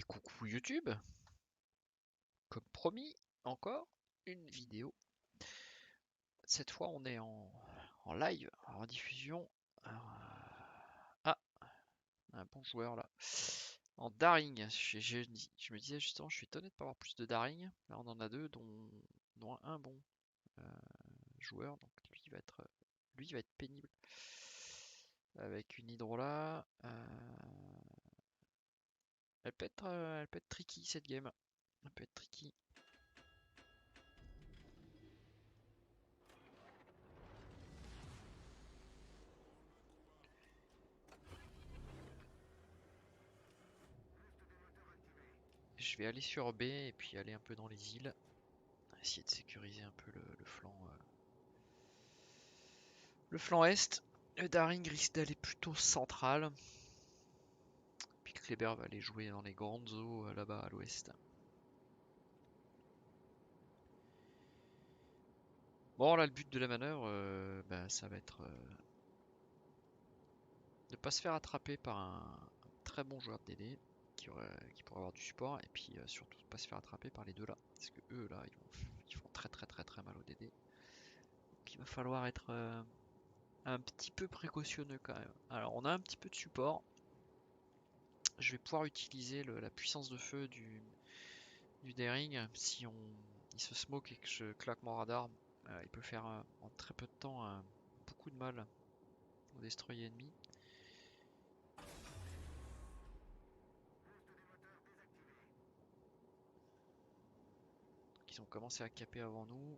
Coucou YouTube, comme promis, encore une vidéo. Cette fois on est en live, en diffusion. Ah, un bon joueur là. En Daring, je me disais justement, je suis étonné de pas avoir plus de Daring. Là on en a deux, dont un bon euh, joueur, donc lui il va être pénible. Avec une hydro là. Elle peut être tricky cette game. Elle peut être tricky. Je vais aller sur B et puis aller un peu dans les îles. Essayer de sécuriser un peu le flanc est. Le Daring risque d'aller plutôt central. Puis Kleber va aller jouer dans les grandes eaux là-bas à l'ouest. Bon, là, le but de la manœuvre, ça va être de ne pas se faire attraper par un très bon joueur de DD qui pourrait avoir du support. Et puis surtout, de ne pas se faire attraper par les deux là. Parce que eux, là, ils font très très très très mal au DD. Donc il va falloir être un petit peu précautionneux quand même. Alors, on a un petit peu de support. Je vais pouvoir utiliser la puissance de feu du Daring. Si il se smoke et que je claque mon radar, il peut faire en très peu de temps beaucoup de mal au destroyer ennemi. Ils ont commencé à caper avant nous.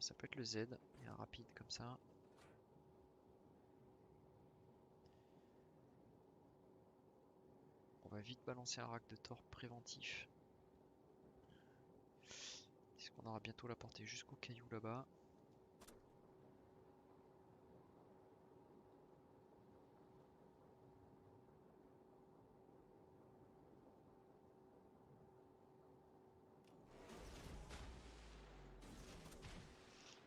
Ça peut être le Z, et un rapide comme ça. On va vite balancer un rack de tort préventif. Puisqu'on aura bientôt la portée jusqu'au caillou là-bas.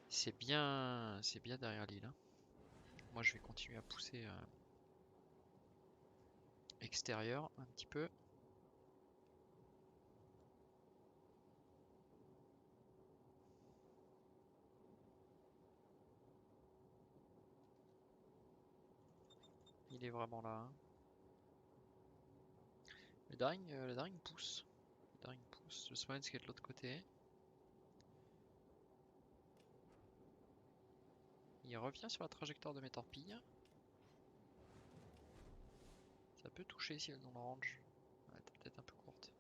C'est bien derrière l'île, hein. Moi je vais continuer à pousser extérieur un petit peu. Il est vraiment là, hein. Le Daring pousse. Le Daring pousse. Le Swans qui est de l'autre côté. Il revient sur la trajectoire de mes torpilles. Ça peut toucher si elles ont l'orange. Ouais, t'es peut-être un peu courte.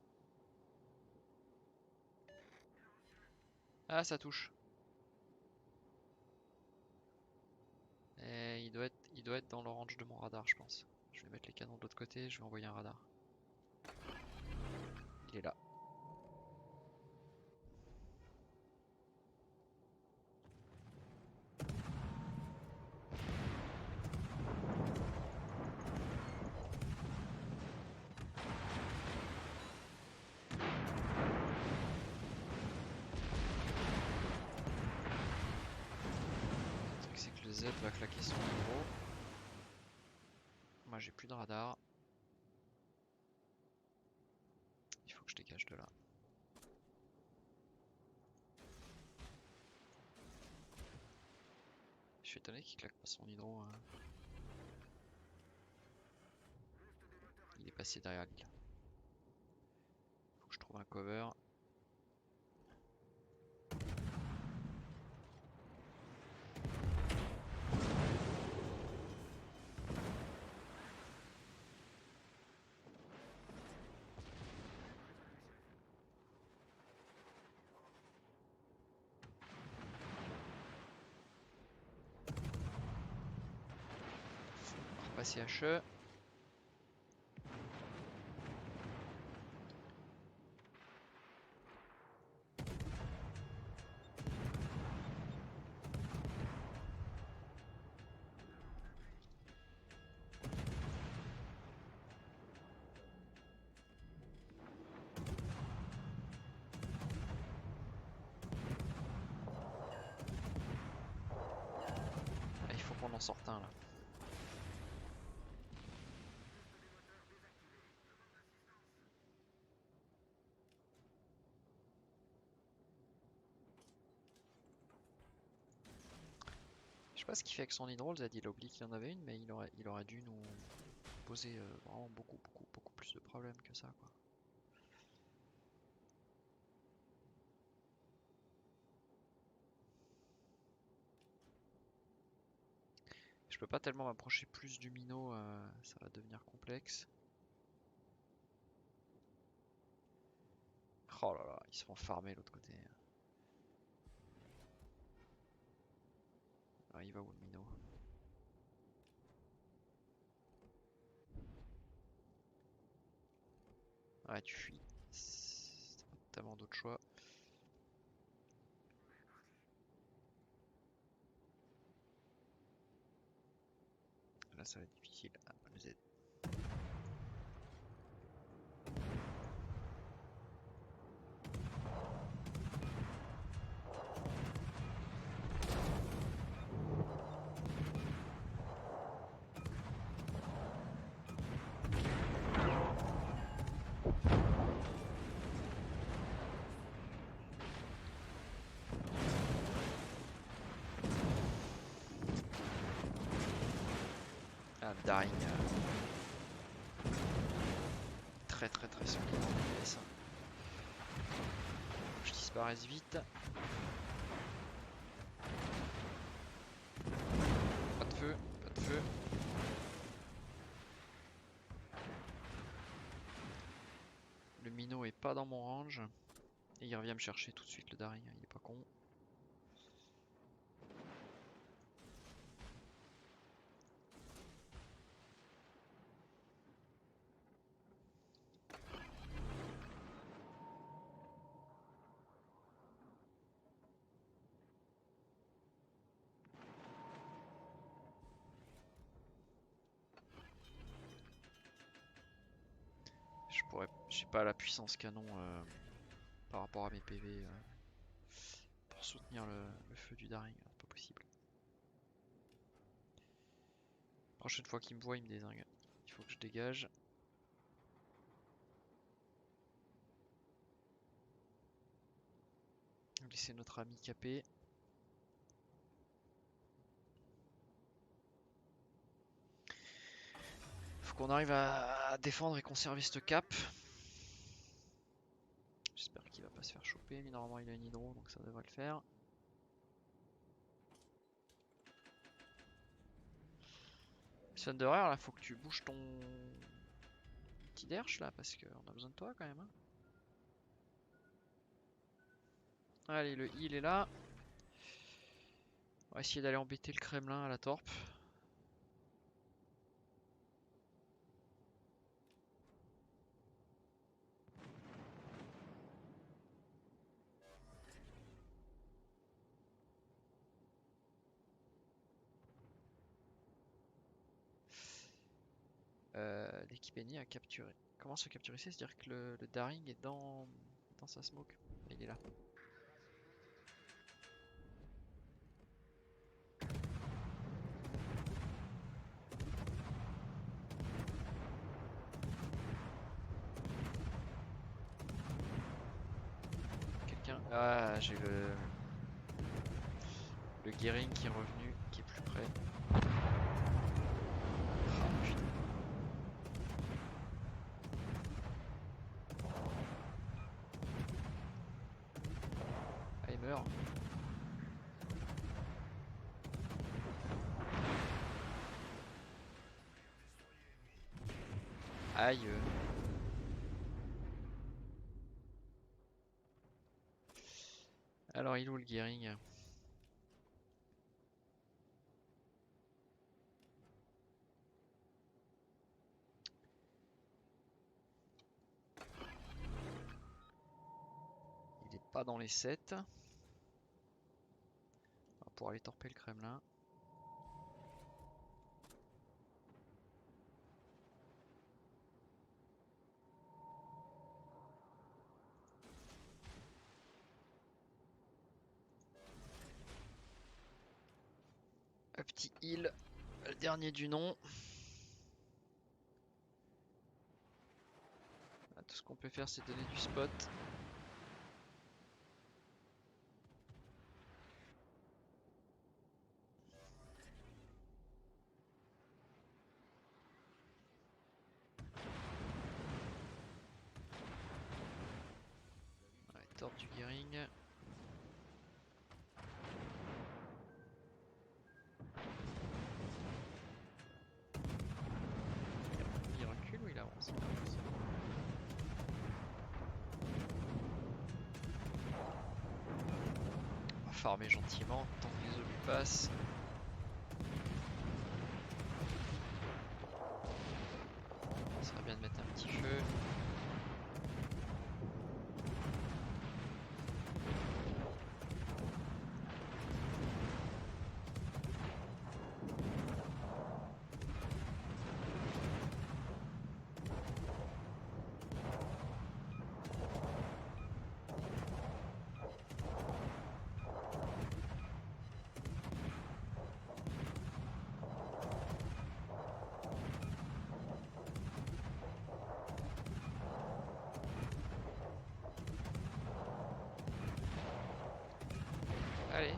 Ah, ça touche. Et il doit être dans l'orange de mon radar, je pense. Je vais mettre les canons de l'autre côté, je vais envoyer un radar. Il est là. Le truc c'est que le Z va claquer son hydro. Moi j'ai plus de radar. Il faut que je dégage de là. Je suis étonné qu'il claque pas son hydro, hein. Il est passé derrière l'île. Faut que je trouve un cover. Repasser HE. Ah, il faut qu'on en sorte un là. sais pas ce qu'il fait avec son hydro, Zed, il a oublié qu'il en avait une, mais il aurait dû nous poser vraiment beaucoup plus de problèmes que ça, quoi. Je peux pas tellement m'approcher plus du minot, ça va devenir complexe. Oh là là, ils se font farmer l'autre côté. Ah, il va où le minot? Ouais, tu fuis. T'as pas tellement d'autres choix. Là, ça va être difficile. Ah, le Z. Ah, le Daring. Très solide en DPS. Je disparaisse vite. Pas de feu, pas de feu. Le minot est pas dans mon range. Et il revient me chercher tout de suite le Daring, il est pas con. J'ai pas la puissance canon par rapport à mes PV pour soutenir le feu du Daring, c'est pas possible. Prochaine fois qu'il me voit, il me dézingue. Il faut que je dégage. Laisser notre ami capé. Faut qu'on arrive à défendre et conserver ce cap. J'espère qu'il va pas se faire choper, mais normalement il a une hydro donc ça devrait le faire. Thunder là, faut que tu bouges ton petit derche là parce qu'on a besoin de toi quand même. Hein. Allez, le heal est là. On va essayer d'aller embêter le Kremlin à la torpe. L'équipe ennemie a capturé. Comment se capturer? C'est-à-dire que le Daring est dans sa smoke. Il est là. Quelqu'un. Ah, j'ai le Gering qui est revenu, qui est plus près. Ah, putain. Ah, il meurt. Aïe. Alors, il est où le Gering? Il est pas dans les 7. Pour aller torper le Kremlin. Un petit heal, le dernier du nom. Ah, tout ce qu'on peut faire, c'est donner du spot. Torp du Gering. Il recule ou il avance? Il avance. On va farmer gentiment tant que les eaux lui passent. Ça serait bien de mettre un petit feu. Allez.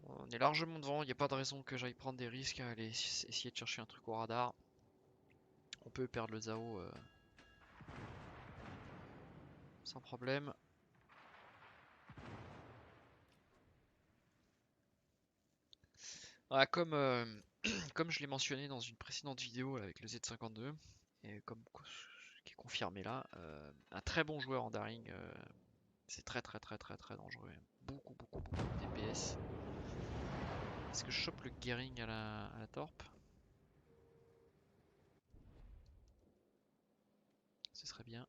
On est largement devant, il n'y a pas de raison que j'aille prendre des risques à aller essayer de chercher un truc au radar. On peut perdre le Zao sans problème. Ah, comme je l'ai mentionné dans une précédente vidéo avec le Z52, et comme qui est confirmé là, un très bon joueur en Daring, c'est très dangereux. Beaucoup de DPS. Est-ce que je chope le Gering à la Torp? Ce serait bien.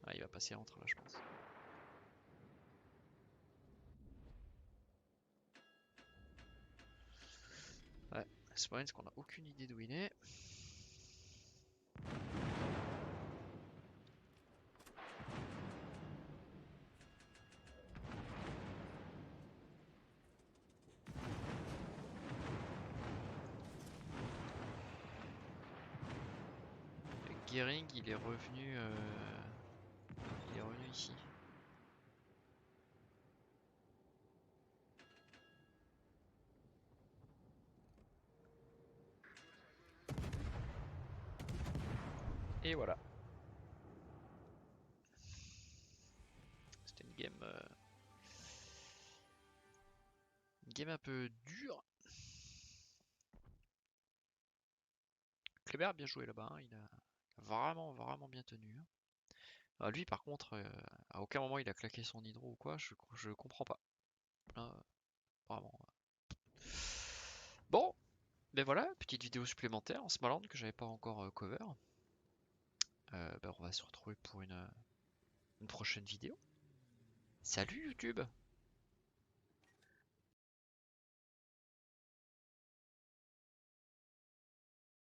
Ah, il va passer entre là, je pense. Ouais, Spawns qu'on a aucune idée d'où il est. Le Gering, il est revenu ici. Et voilà. C'était une game un peu dure. Kleber, bien joué là-bas, hein. Il a vraiment bien tenu, hein. Ah, lui, par contre, à aucun moment il a claqué son hydro ou quoi, je comprends pas. Là, vraiment. Bon, ben voilà, petite vidéo supplémentaire en Smaland que j'avais pas encore cover. Ben on va se retrouver pour une prochaine vidéo. Salut YouTube!